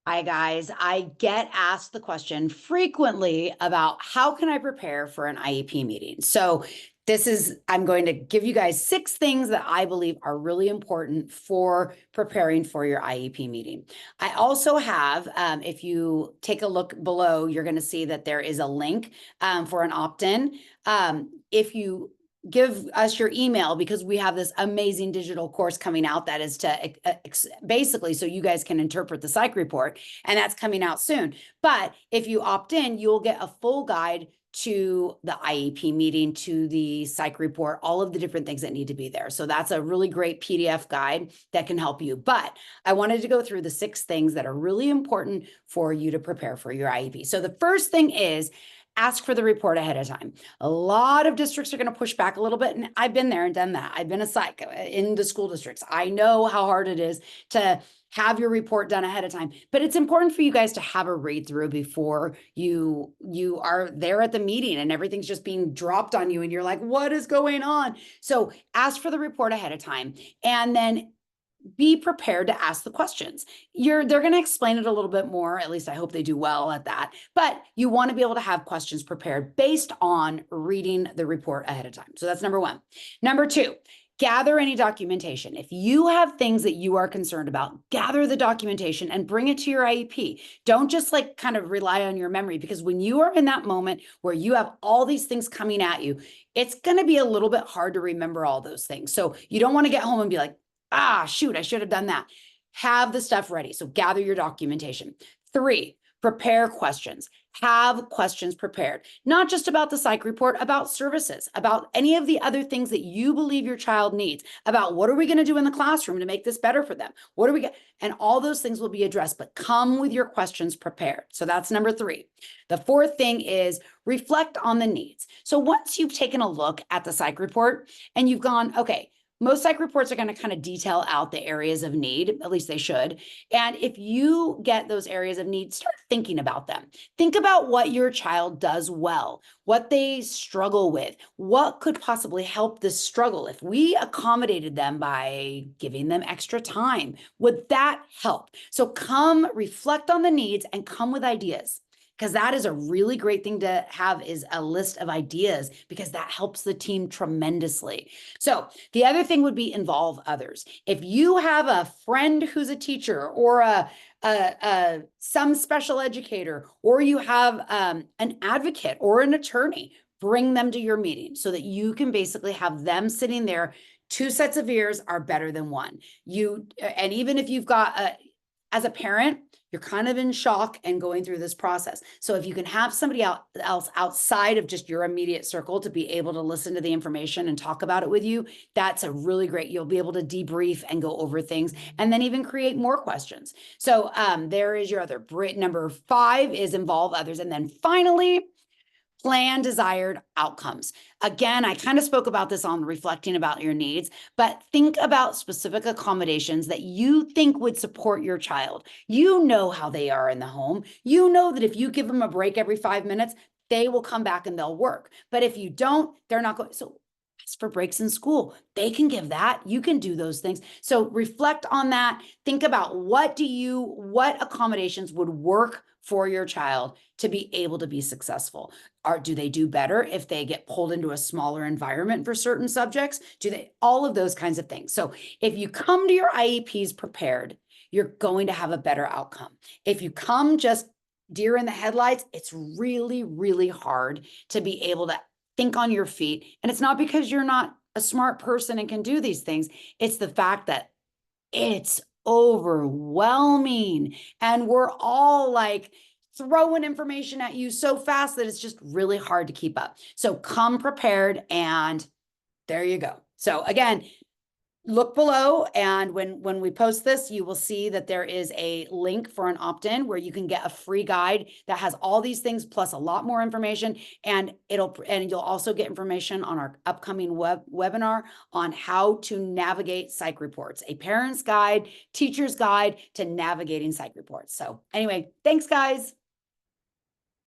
Hi, guys. I get asked the question frequently about how can I prepare for an IEP meeting? So, I'm going to give you guys 6 things that I believe are really important for preparing for your IEP meeting. I also have, if you take a look below, you're going to see that there is a link for an opt in. If you give us your email, because we have this amazing digital course coming out that is to basically so you guys can interpret the psych report, and that's coming out soon. But if you opt in, you'll get a full guide to the IEP meeting, to the psych report, all of the different things that need to be there. So that's a really great PDF guide that can help you. But I wanted to go through the 6 things that are really important for you to prepare for your IEP. So the first thing is ask for the report ahead of time. A lot of districts are going to push back a little bit, and I've been there and done that. I've been a psych in the school districts. I know how hard it is to have your report done ahead of time, but it's important for you guys to have a read through before you are there at the meeting and everything's just being dropped on you and you're like, what is going on? So ask for the report ahead of time, and then be prepared to ask the questions. They're going to explain it a little bit more. At least I hope they do well at that. But you want to be able to have questions prepared based on reading the report ahead of time. So that's number 1. Number 2, gather any documentation. If you have things that you are concerned about, gather the documentation and bring it to your IEP. Don't just like kind of rely on your memory, because when you are in that moment where you have all these things coming at you, it's going to be a little bit hard to remember all those things. So you don't want to get home and be like, shoot, I should have done that. Have the stuff ready. So gather your documentation. 3, prepare questions. Have questions prepared, not just about the psych report, about services, about any of the other things that you believe your child needs, about what are we going to do in the classroom to make this better for them? What are we going and all those things will be addressed, but come with your questions prepared. So that's number 3. The 4th thing is reflect on the needs. So once you've taken a look at the psych report and you've gone, okay, most psych reports are going to kind of detail out the areas of need, at least they should. And if you get those areas of need, start thinking about them. Think about what your child does well, what they struggle with, what could possibly help this struggle. If we accommodated them by giving them extra time, would that help? So come reflect on the needs and come with ideas, because that is a really great thing to have, is a list of ideas, because that helps the team tremendously. So the other thing would be involve others. If you have a friend who's a teacher or some special educator, or you have an advocate or an attorney, bring them to your meeting so that you can basically have them sitting there. 2 sets of ears are better than one. And even if you've got as a parent, you're kind of in shock and going through this process. So if you can have somebody else outside of just your immediate circle to be able to listen to the information and talk about it with you, that's a really great, you'll be able to debrief and go over things and then even create more questions. So there is your other. Number 5 is involve others. And then finally, plan desired outcomes. Again, I kind of spoke about this on reflecting about your needs, but think about specific accommodations that you think would support your child. You know how they are in the home. You know that if you give them a break every 5 minutes, they will come back and they'll work. But if you don't, they're not going. So ask for breaks in school. They can give that. You can do those things. So reflect on that. Think about what accommodations would work for your child to be able to be successful. Do they do better if they get pulled into a smaller environment for certain subjects? All of those kinds of things. So if you come to your IEPs prepared, you're going to have a better outcome. If you come just deer in the headlights, it's really, really hard to be able to think on your feet. And it's not because you're not a smart person and can do these things. It's the fact that it's overwhelming and we're all like throwing information at you so fast that it's just really hard to keep up. So come prepared, and there you go. So again, look below, and when we post this, you will see that there is a link for an opt-in where you can get a free guide that has all these things plus a lot more information, and you'll also get information on our upcoming webinar on how to navigate psych reports, a parent's guide, teacher's guide to navigating psych reports. So anyway, thanks guys.